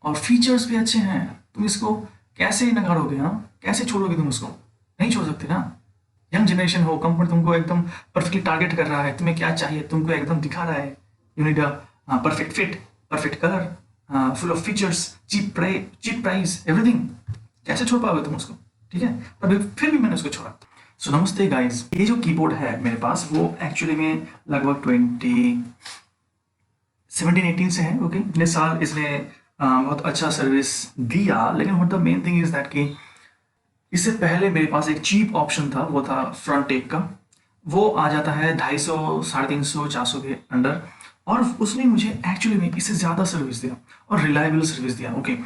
और फीचर्स भी अच्छे हैं। तुम इसको कैसे नकारोगे? हाँ, कैसे छोड़ोगे तुम उसको? नहीं छोड़ सकते ना। यंग जनरेशन हो, कंपनी तुमको एकदम परफेक्टली टारगेट कर रहा है, तुम्हें क्या चाहिए तुमको एकदम दिखा रहा है। You need a perfect fit, perfect colour, full of features, cheap price, everything. कैसे छोड़ पाओगे तुम उसको? ठीक है, पर फिर भी मैंने उसको छोड़ा। सो नमस्ते गाइस, ये जो कीबोर्ड है मेरे पास वो एक्चुअली में लगभग 2017-18 से है। ओके, इतने साल इसने बहुत अच्छा सर्विस दिया। लेकिन what the main thing is that कि इससे पहले मेरे पास एक चीप ऑप्शन था, वो था फ्रंट टेक का। वो आ जाता है 250, 350, 400 के अंडर। और उसने मुझे एक्चुअली में इससे ज़्यादा सर्विस दिया और रिलायबल सर्विस दिया। ओके,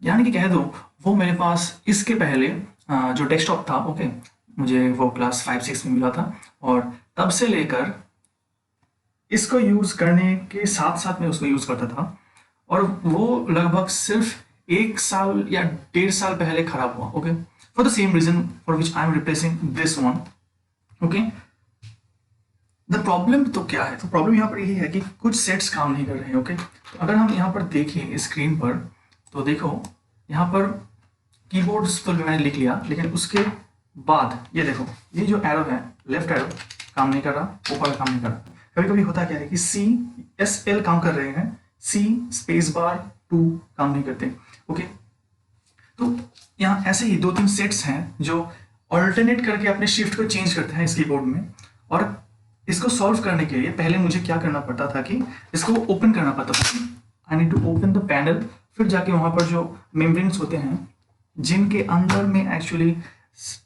यानी कि कह दो वो मेरे पास इसके पहले जो डेस्कटॉप था, ओके, मुझे वो क्लास 5-6 में मिला था। और तब से लेकर इसको यूज़ करने के साथ साथ मैं उसको यूज़ करता था। और वो लगभग सिर्फ 1 साल या 1.5 साल पहले खराब हुआ। Okay, for the same reason for which I am replacing this one. Okay, the problem तो क्या है? तो प्रॉब्लम यहाँ पर यही है कि कुछ सेट्स काम नहीं कर रहे हैं। ओके, तो अगर हम यहाँ पर देखें स्क्रीन पर, तो देखो यहाँ पर कीबोर्ड्स तो मैंने लिख लिया, लेकिन उसके बाद ये देखो, ये जो एरो है, लेफ्ट एरो काम नहीं कर रहा, ऊपर काम नहीं कर रहा। कभी कभी होता क्या है कि CSL काम कर रहे हैं, C स्पेस बार 2 काम नहीं करते। ओके, तो यहाँ ऐसे ही 2-3 सेट्स हैं जो ऑल्टरनेट करके अपने शिफ्ट को चेंज करते हैं इस कीबोर्ड में। और इसको सॉल्व करने के लिए पहले मुझे क्या करना पड़ता था कि इसको ओपन करना पड़ता था। I need to open the panel, फिर जाके वहाँ पर जो मेम्ब्रेन्स होते हैं जिनके अंदर में एक्चुअली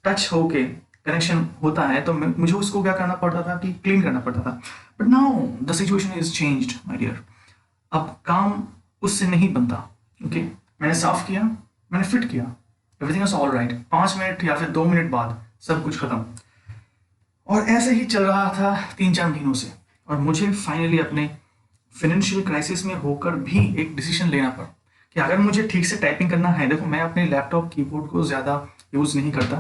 टच होके कनेक्शन होता है, तो मुझे उसको क्या करना पड़ता था कि क्लीन करना पड़ता था। But now the situation is changed my dear. अब काम उससे नहीं बनता। ओके, मैंने साफ किया, मैंने फिट किया, everything is all right. 5 minute या फिर 2 मिनट बाद सब कुछ खत्म। और ऐसे ही चल रहा था 3-4 महीनों से। और मुझे फाइनली अपने फाइनेंशियल क्राइसिस में होकर भी एक डिसीजन लेना पड़ा कि अगर मुझे ठीक से टाइपिंग करना है, देखो मैं अपने लैपटॉप कीबोर्ड को ज़्यादा यूज़ नहीं करता,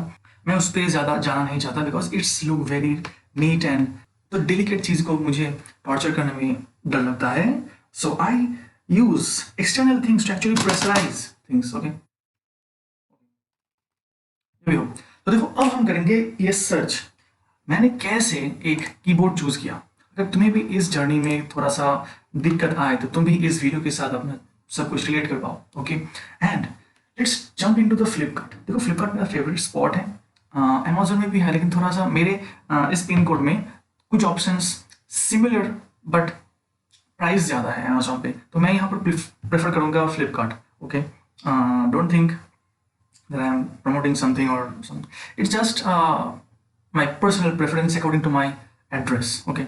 मैं उस पर ज़्यादा जाना नहीं चाहता because it's look very neat and तो डेलिकेट चीज़ को मुझे टॉर्चर करने में डर लगता है। So I use external things to actually pressurise things. Okay, तो देखो अब हम करेंगे ये सर्च, मैंने कैसे एक कीबोर्ड चूज किया। अगर तुम्हें भी इस जर्नी में थोड़ा सा दिक्कत आए तो तुम भी इस वीडियो के साथ अपना सब कुछ रिलेट कर पाओ। Okay, and let's jump into the Flipkart. देखो फ्लिपकार्ट मेरा फेवरेट स्पॉट है। अमेजोन में भी है, लेकिन थोड़ा सा मेरे इस पिन कोड में कुछ ऑप्शंस सिमिलर बट प्राइस ज़्यादा है अमेजोन पे, तो मैं यहाँ पर प्रेफर करूँगा Flipkart. Okay, don't think that I am promoting something or something. It's just my personal preference according to my address. Okay.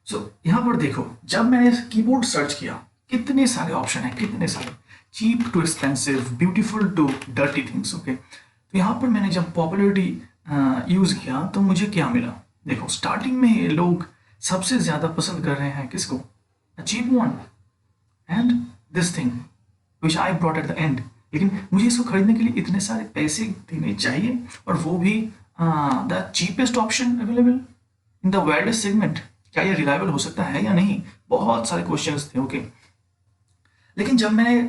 So यहाँ पर देखो, जब मैंने कीबोर्ड सर्च किया, कितने सारे ऑप्शन हैं, कितने सारे, cheap to expensive, beautiful to dirty things. Okay, तो यहाँ पर मैंने जब पॉपुलरिटी यूज़ किया तो मुझे क्या मिला? देखो स्टार्टिंग में ये लोग सबसे ज़्यादा पसंद कर रहे हैं किसको? Cheap one and this thing which I brought at the end. लेकिन मुझे इसको खरीदने के लिए इतने सारे पैसे देने चाहिए, और वो भी the cheapest option available in the wireless segment. क्या ये रिलायबल हो सकता है या नहीं? बहुत सारे क्वेश्चंस थे। ओके, लेकिन जब मैंने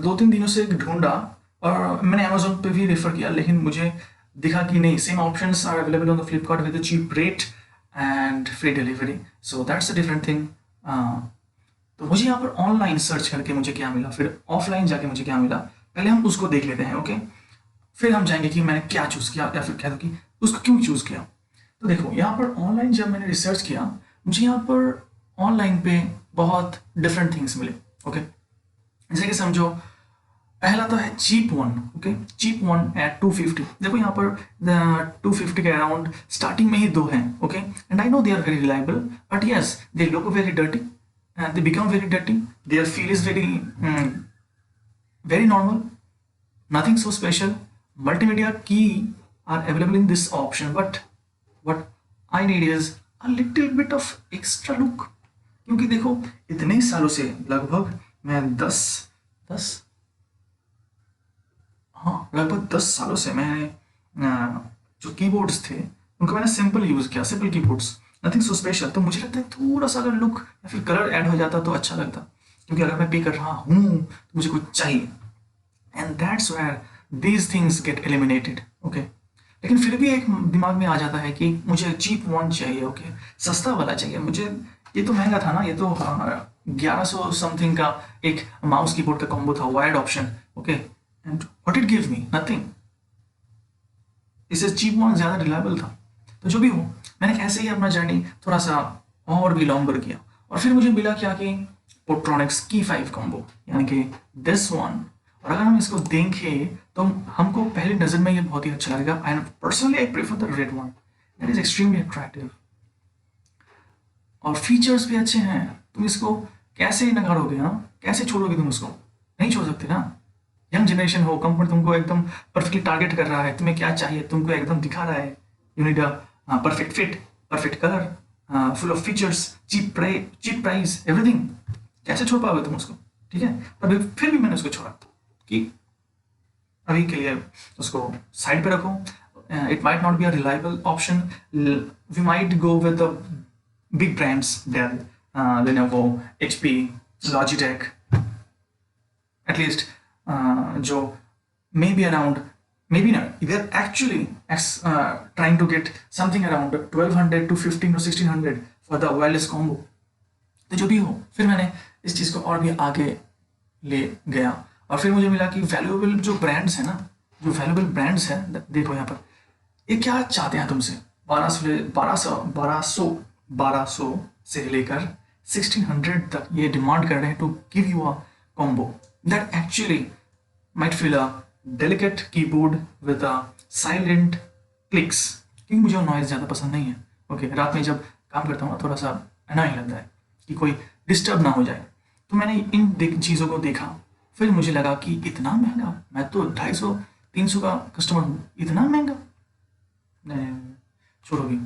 2-3 दिनों से ढूंढा और मैंने अमेजोन पे भी रेफर किया, लेकिन मुझे दिखा कि नहीं, same options are available on the Flipkart with cheap rate and free delivery. So that's a different thing. तो मुझे यहाँ पर ऑनलाइन सर्च करके मुझे क्या मिला, फिर ऑफलाइन जाके मुझे क्या मिला, पहले हम उसको देख लेते हैं। ओके, फिर हम जाएंगे कि मैंने क्या चूज़ किया या फिर कह दो कि उसको क्यों चूज़ किया। तो देखो यहाँ पर ऑनलाइन जब मैंने रिसर्च किया, मुझे यहाँ पर ऑनलाइन पे बहुत डिफरेंट थिंग्स मिले। ओके, जैसे कि समझो पहला तो है cheap one. Okay, cheap one at 250। देखो यहाँ पर 250 के अराउंड स्टार्टिंग में ही 2 हैं। Okay, and I know they are very reliable, but yes they look very dirty, they become very dirty, their feel is very normal, nothing so special. Multimedia key are available in this option, but what I need is a little bit of extra look. क्योंकि देखो इतने सालों से, लगभग मैं 10 सालों से मैंने जो कीबोर्ड्स थे उनको मैंने सिंपल यूज़ किया, simple keyboards, nothing so special. तो मुझे लगता है थोड़ा सा अगर लुक या फिर कलर ऐड हो जाता तो अच्छा लगता, क्योंकि अगर मैं पे कर रहा हूँ तो मुझे कुछ चाहिए, and that's where these things get eliminated. Okay, लेकिन फिर भी एक दिमाग में आ जाता है कि मुझे चीप वन चाहिए, ओके, सस्ता वाला चाहिए मुझे। ये तो महंगा था ना, ये तो 1100 समथिंग का एक माउस कीबोर्ड का कॉम्बो था, wired option, okay, and what it give me, nothing. इससे चीप वन ज़्यादा रिलायबल था। तो जो भी हो, मैंने ऐसे ही अपना जर्नी थोड़ा सा और भी लॉन्गर किया, और फिर मुझे मिला क्या कि पोट्रॉनिक्स की 5 कॉम्बो, यानी कि दिस वन। और अगर हम इसको देखें तो हमको पहली नज़र में ये बहुत ही अच्छा लगेगा, and personally I prefer the red one, that is extremely attractive, और फीचर्स भी अच्छे हैं। तुम इसको कैसे नकारोगे, हाँ, कैसे छोड़ोगे तुम उसको, नहीं छोड़ सकते ना। यंग जनरेशन हो, कंपनी तुमको एकदम परफेक्टली टारगेट कर रहा है, तुम्हें क्या चाहिए तुमको एकदम दिखा रहा है, you need a perfect fit, perfect colour, full of features, cheap price, everything. कैसे छोड़ पाओगे तुम उसको, ठीक है। पर फिर भी मैंने उसको छोड़ा कि अभी के लिए उसको साइड पे रखो, it might not be a reliable option, we might go with the big brands, Dell, Lenovo, HP, Logitech, at least जो may be around, may be not, they are actually trying to get something around 1200 to 15 or 1600 for the wireless combo. तो जो भी हो, फिर मैंने इस चीज़ को और भी आगे ले गया, और फिर मुझे मिला कि वैल्यूएबल जो ब्रांड्स हैं ना, जो वैल्यूएबल ब्रांड्स हैं, देखो यहाँ पर ये क्या चाहते हैं तुमसे, 1200 से लेकर 1600 तक ये डिमांड कर रहे हैं to give you a combo that actually might feel a delicate keyboard with a silent clicks, क्योंकि मुझे वो नॉइज़ ज़्यादा पसंद नहीं है। ओके, रात में जब काम करता हूँ थोड़ा सा अनोइंग लगता है कि कोई डिस्टर्ब ना हो जाए। तो मैंने इन चीज़ों को देखा, फिर मुझे लगा कि इतना महंगा, मैं तो 250-300 का कस्टमर हूँ, इतना महंगा, नहीं, छोड़ोगी,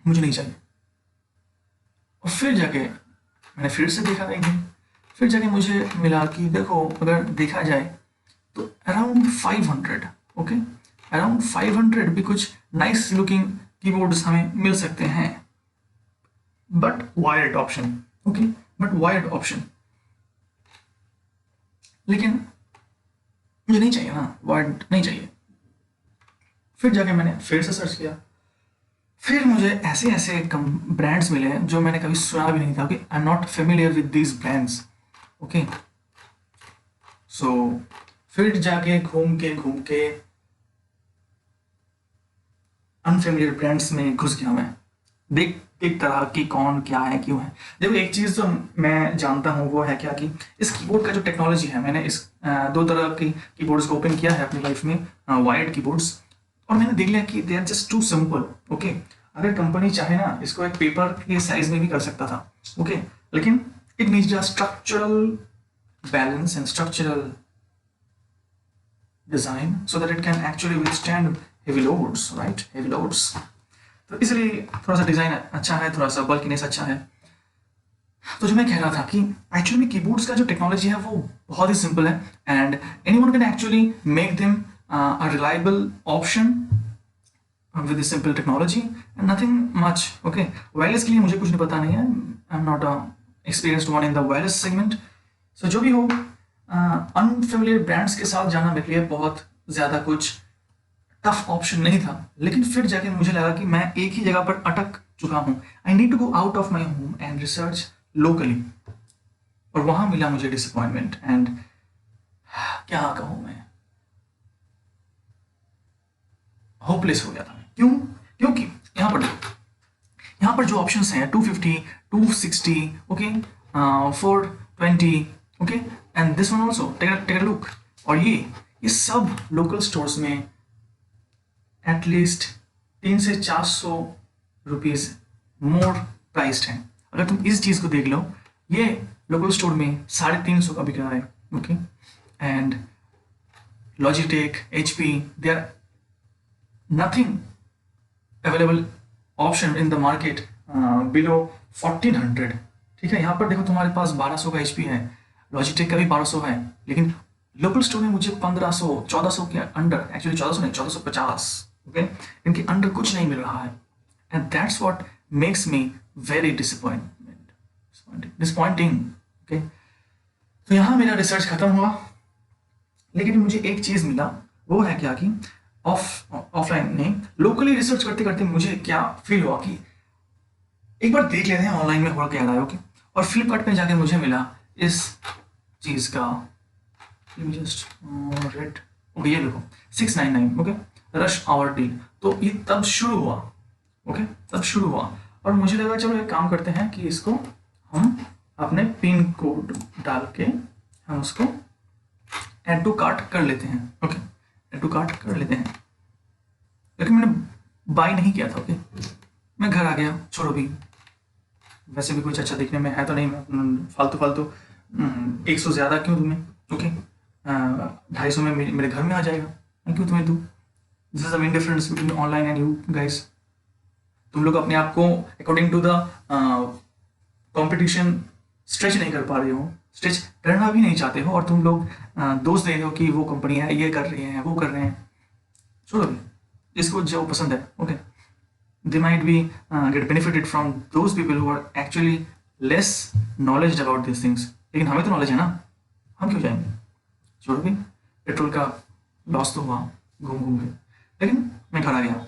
मुझे नहीं चाहिए। और फिर जाके मैंने फिर से देखा एक दिन, फिर जाके मुझे मिला कि देखो अगर देखा जाए तो अराउंड 500, ओके, अराउंड 500 भी कुछ नाइस लुकिंग कीबोर्ड्स हमें मिल सकते हैं, but wired option, okay, but wired option. लेकिन मुझे नहीं चाहिए ना, वायर्ड नहीं चाहिए। फिर जाके मैंने फिर से सर्च किया, फिर मुझे ऐसे ऐसे ब्रांड्स मिले जो मैंने कभी सुना भी नहीं था, okay, I am not familiar with these brands, okay. So फिर जाके घूम के अनफेमिलियर ब्रांड्स में घुस गया मैं, देख तरह की कौन क्या है क्यों है। देखो एक चीज़ जो मैं जानता हूँ वो है क्या कि इस कीबोर्ड का जो टेक्नोलॉजी है, मैंने इस 2 तरह की कीबोर्ड्स को ओपन किया है अपनी लाइफ में, वायर्ड कीबोर्ड्स, और मैंने देख लिया कि they are just too simple, okay. अगर कंपनी चाहे ना इसको एक पेपर के साइज में भी कर सकता था, ओके, लेकिन it needs a structural balance and structural design so that it can actually withstand heavy loads, right, heavy loads। तो इसलिए थोड़ा सा डिज़ाइन अच्छा है, थोड़ा सा बल्किनेस अच्छा है। तो जो मैं कह रहा था कि एक्चुअली में कीबोर्ड्स का जो टेक्नोलॉजी है वो बहुत ही सिंपल है, and anyone can actually make them a reliable option with the simple technology and nothing much, okay. Wireless के लिए मुझे कुछ नहीं पता नहीं है, I am not experienced one in the wireless segment. So जो भी हो, अनफेमिलियर ब्रांड्स के साथ जाना मेरे लिए बहुत ज़्यादा कुछ टफ ऑप्शन नहीं था, लेकिन फिर जाके मुझे लगा कि मैं एक ही जगह पर अटक चुका हूँ। I need to go out of my home and research locally, और वहाँ मिला मुझे डिसअपॉइंटमेंट, एंड क्या कहूँ मैं, होपलेस हो गया था। क्यों? क्योंकि यहाँ पर जो ऑप्शंस हैं 250, 260, okay, 420, okay, and this one also, take a look, और ये सब लोकल स्टोर्स में एटलीस्ट 300 से 400 रुपीज़ मोर प्राइस्ड हैं। अगर तुम इस चीज़ को देख लो, ये लोकल स्टोर में 350 का बिक रहा है, okay, and Logitech, HP, they are nothing available option in the market below 1400, ठीक है। यहाँ पर देखो तुम्हारे पास 1200 का HP है, लॉजिटेक का भी 1200 है, लेकिन लोकल स्टोर में मुझे 1500, 1400 के अंडर, एक्चुअली 1400 नहीं, 1450, ओके, इनके अंडर कुछ नहीं मिल रहा है, and that's what makes me very disappointing, okay. तो यहाँ मेरा रिसर्च खत्म हुआ, लेकिन मुझे एक चीज़ मिला, वो है क्या कि ऑफलाइन नहीं, लोकली रिसर्च करते करते मुझे क्या फील हुआ कि एक बार देख लेते हैं ऑनलाइन में हो क्या रहा है। ओके, और फ्लिपकार्ट पे जाके मुझे मिला इस चीज़ का, जस्ट रेट, ओके ये देखो 699, ओके रश आवर डील। तो ये तब शुरू हुआ, ओके तब शुरू हुआ, और मुझे लगा चलो एक काम करते हैं कि इसको हम अपने पिन कोड डाल के हम उसको ऐड टू कार्ट कर लेते हैं। ओके ऐड टू कार्ट कर लेते हैं, लेकिन मैंने बाय नहीं किया था। ओके मैं घर आ गया, छोड़ो भी, वैसे भी कुछ अच्छा देखने में है तो नहीं, मैं फालतू फालतू 100 ज़्यादा क्यों तुम्हें, ओके 250 में मेरे घर में आ जाएगा, मैं क्यों तुम्हें दूँ। This is the main difference between online and you guys. तुम लोग अपने आप को according to the competition stretch नहीं कर पा रहे हो, स्ट्रेच करना भी नहीं चाहते हो, और तुम लोग दोष दे रहे हो कि वो कंपनियां ये कर रही हैं वो कर रहे हैं। छोड़ो भी, जिसको जो पसंद है, okay they might be get benefited from those people who are actually less knowledge about these things। लेकिन हमें तो नॉलेज है ना, हम क्यों जाएंगे। छोड़ो भी, पेट्रोल का लॉस तो हुआ घूम घूम के, लेकिन मैं घर आ गया।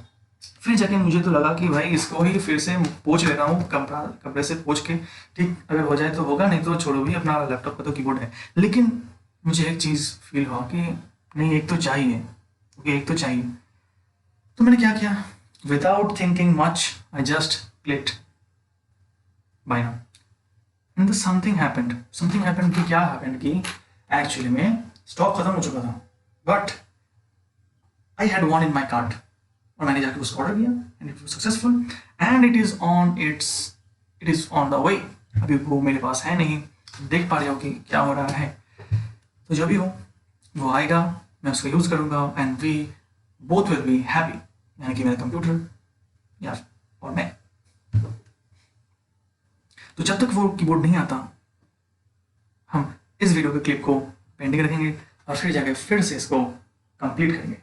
फिर जाके मुझे तो लगा कि भाई इसको ही फिर से पोंछ लेता हूँ, कपड़े से पोंछ के, ठीक अगर हो जाए तो होगा, नहीं तो छोड़ो भी, अपना लैपटॉप का तो कीबोर्ड है। लेकिन मुझे एक चीज़ फील हुआ कि नहीं एक तो चाहिए, ओके एक तो चाहिए। तो मैंने क्या किया, without thinking much I just clicked buy now, and then something happened कि क्या happened कि actually में स्टॉक खत्म हो चुका था, but I had one in my cart, और मैंने जाके उसको ऑर्डर किया and it was successful and it is on the way। अभी वो मेरे पास है नहीं, देख पा रहे हो कि क्या हो रहा है। तो जो भी हो वो आएगा, मैं उसको यूज़ करूँगा and we both will be happy, यानी कि मेरा कंप्यूटर या और मैं। तो जब तक वो कीबोर्ड नहीं आता, हम इस वीडियो के क्लिप को पेंडिंग रखेंगे और फिर जाके फिर से इसको कंप्लीट करेंगे।